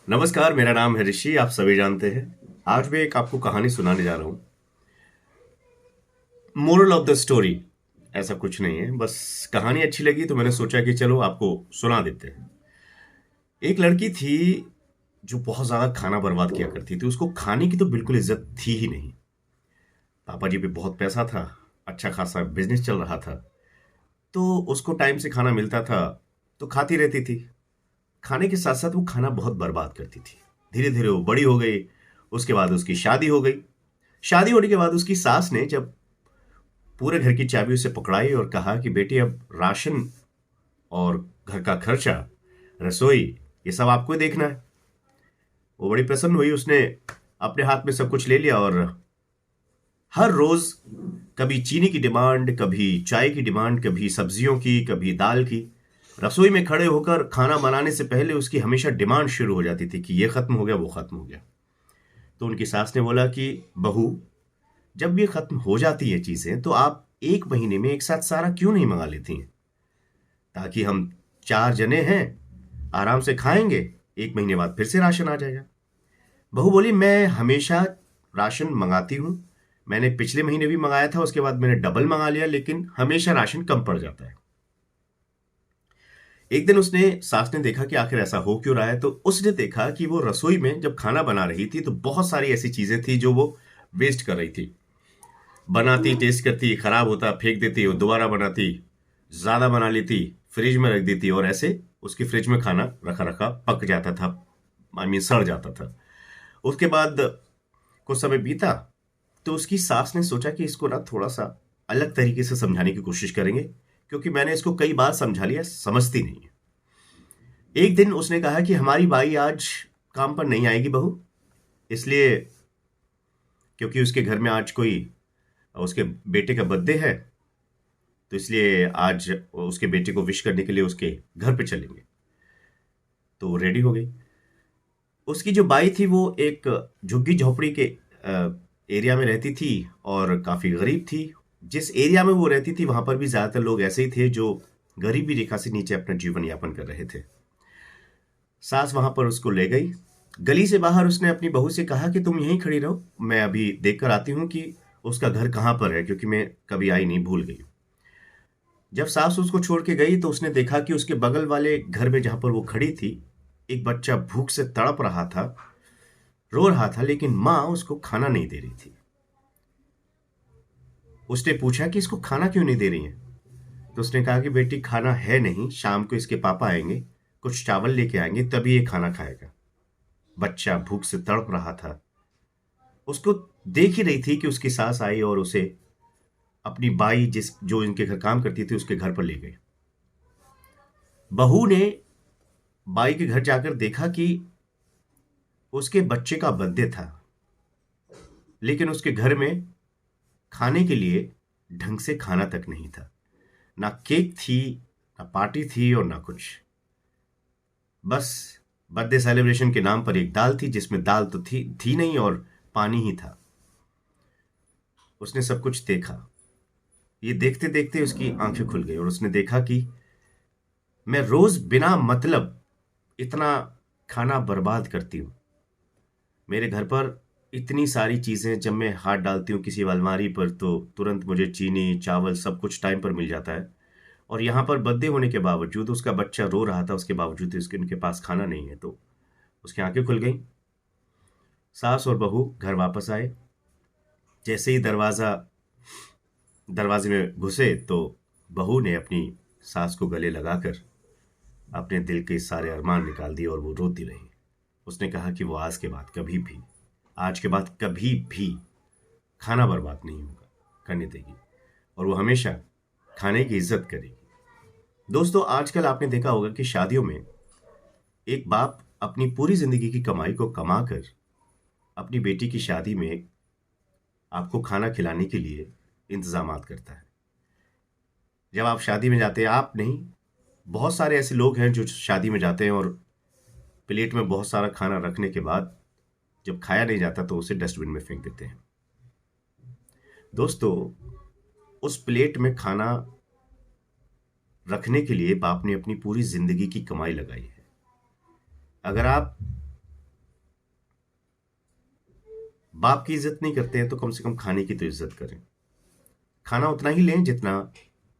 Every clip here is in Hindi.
नमस्कार, मेरा नाम है ऋषि, आप सभी जानते हैं। आज मैं एक आपको कहानी सुनाने जा रहा हूँ। मोरल ऑफ द स्टोरी ऐसा कुछ नहीं है, बस कहानी अच्छी लगी तो मैंने सोचा कि चलो आपको सुना देते हैं। एक लड़की थी जो बहुत ज़्यादा खाना बर्बाद किया करती थी। उसको खाने की तो बिल्कुल इज्जत थी ही नहीं। पापा जी पे बहुत पैसा था, अच्छा खासा बिजनेस चल रहा था, तो उसको टाइम से खाना मिलता था, तो खाती रहती थी। खाने के साथ साथ वो खाना बहुत बर्बाद करती थी। धीरे धीरे वो बड़ी हो गई। उसके बाद उसकी शादी हो गई। शादी होने के बाद उसकी सास ने जब पूरे घर की चाबी उसे पकड़ाई और कहा कि बेटी अब राशन और घर का खर्चा, रसोई, ये सब आपको ही देखना है। वो बड़ी प्रसन्न हुई। उसने अपने हाथ में सब कुछ ले लिया और हर रोज कभी चीनी की डिमांड, कभी चाय की डिमांड, कभी सब्जियों की, कभी दाल की। रसोई में खड़े होकर खाना बनाने से पहले उसकी हमेशा डिमांड शुरू हो जाती थी कि ये खत्म हो गया, वो खत्म हो गया। तो उनकी सास ने बोला कि बहू, जब ये खत्म हो जाती है चीजें तो आप एक महीने में एक साथ सारा क्यों नहीं मंगा लेती हैं, ताकि हम चार जने हैं, आराम से खाएंगे, एक महीने बाद फिर से राशन आ जाएगा। बहू बोली, मैं हमेशा राशन मंगाती हूँ। मैंने पिछले महीने भी मंगाया था, उसके बाद मैंने डबल मंगा लिया, लेकिन हमेशा राशन कम पड़ जाता है। एक दिन उसने सास ने देखा कि आखिर ऐसा हो क्यों रहा है, तो उसने देखा कि वो रसोई में जब खाना बना रही थी तो बहुत सारी ऐसी चीजें थी जो वो वेस्ट कर रही थी। बनाती, टेस्ट करती, खराब होता, फेंक देती, वो दोबारा बनाती, ज्यादा बना लेती, फ्रिज में रख देती, और ऐसे उसकी फ्रिज में खाना रखा रखा पक जाता था, आई मीन सड़ जाता था। उसके बाद कुछ समय बीता तो उसकी सास ने सोचा कि इसको ना थोड़ा सा अलग तरीके से समझाने की कोशिश करेंगे, क्योंकि मैंने इसको कई बार समझा लिया, समझती नहीं है। एक दिन उसने कहा कि हमारी बाई आज काम पर नहीं आएगी बहू, इसलिए, क्योंकि उसके घर में आज कोई, उसके बेटे का बर्थडे है, तो इसलिए आज उसके बेटे को विश करने के लिए उसके घर पे चलेंगे। तो वो रेडी हो गई। उसकी जो बाई थी वो एक झुग्गी झोपड़ी के एरिया में रहती थी और काफ़ी गरीब थी। जिस एरिया में वो रहती थी वहां पर भी ज़्यादातर लोग ऐसे ही थे जो गरीबी रेखा से नीचे अपना जीवन यापन कर रहे थे। सास वहां पर उसको ले गई। गली से बाहर उसने अपनी बहू से कहा कि तुम यहीं खड़ी रहो, मैं अभी देख कर आती हूँ कि उसका घर कहाँ पर है, क्योंकि मैं कभी आई नहीं, भूल गई। जब सास उसको छोड़ के गई तो उसने देखा कि उसके बगल वाले घर में जहां पर वो खड़ी थी, एक बच्चा भूख से तड़प रहा था, रो रहा था, लेकिन माँ उसको खाना नहीं दे रही थी। उसने पूछा कि इसको खाना क्यों नहीं दे रही है। तो उसने कहा कि बेटी खाना है नहीं, शाम को इसके पापा आएंगे, कुछ चावल लेके आएंगे, तभी ये खाना खाएगा। बच्चा भूख से तड़प रहा था। उसको देख ही रही थी कि उसकी सास आई और उसे अपनी बाई, जिस जो इनके घर काम करती थी, उसके घर पर ले गई। बहू ने बाई के घर जाकर देखा कि उसके बच्चे का बर्थडे था, लेकिन उसके घर में खाने के लिए ढंग से खाना तक नहीं था। ना केक थी, ना पार्टी थी, और ना कुछ। बस बर्थडे सेलिब्रेशन के नाम पर एक दाल थी, जिसमें दाल तो थी नहीं, और पानी ही था। उसने सब कुछ देखा। ये देखते देखते उसकी आंखें खुल गई और उसने देखा कि मैं रोज बिना मतलब इतना खाना बर्बाद करती हूँ। मेरे घर पर इतनी सारी चीजें, जब मैं हाथ डालती हूँ किसी अलमारी पर तो तुरंत मुझे चीनी, चावल, सब कुछ टाइम पर मिल जाता है। और यहाँ पर बर्थडे होने के बावजूद, उसका बच्चा रो रहा था, उसके बावजूद उसके उनके पास खाना नहीं है। तो उसकी आंखें खुल गई। सास और बहू घर वापस आए। जैसे ही दरवाजे में घुसे तो बहू ने अपनी सास को गले लगाकर अपने दिल के सारे अरमान निकाल दिए और वो रोती रही। उसने कहा कि वो आज के बाद कभी भी खाना बर्बाद नहीं होगा, करने देगी, और वो हमेशा खाने की इज्जत करेगी। दोस्तों, आजकल आपने देखा होगा कि शादियों में एक बाप अपनी पूरी जिंदगी की कमाई को कमाकर अपनी बेटी की शादी में आपको खाना खिलाने के लिए इंतजामात करता है। जब आप शादी में जाते हैं, आप नहीं, बहुत सारे ऐसे लोग हैं जो शादी में जाते हैं और प्लेट में बहुत सारा खाना रखने के बाद जब खाया नहीं जाता तो उसे डस्टबिन में फेंक देते हैं। दोस्तों, उस प्लेट में खाना रखने के लिए बाप ने अपनी पूरी जिंदगी की कमाई लगाई है। अगर आप बाप की इज्जत नहीं करते हैं तो कम से कम खाने की तो इज्जत करें। खाना उतना ही लें जितना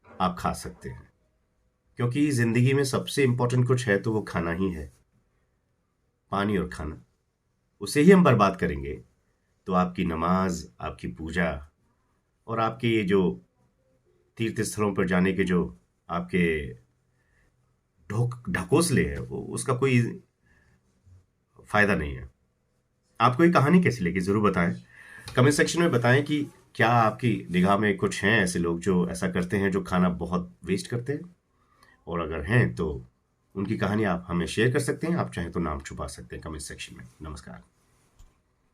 आप खा सकते हैं, क्योंकि जिंदगी में सबसे इंपॉर्टेंट कुछ है तो वो खाना ही है, पानी और खाना। उसे ही हम बर्बाद करेंगे तो आपकी नमाज, आपकी पूजा और आपके ये जो तीर्थ स्थलों पर जाने के जो आपके ढकोसले हैं वो उसका कोई फायदा नहीं है। आपको ये कहानी कैसी लगी जरूर बताएं, कमेंट सेक्शन में बताएं कि क्या आपकी निगाह में कुछ हैं ऐसे लोग जो ऐसा करते हैं, जो खाना बहुत वेस्ट करते हैं, और अगर हैं तो उनकी कहानी आप हमें शेयर कर सकते हैं। आप चाहें तो नाम छुपा सकते हैं कमेंट सेक्शन में। नमस्कार।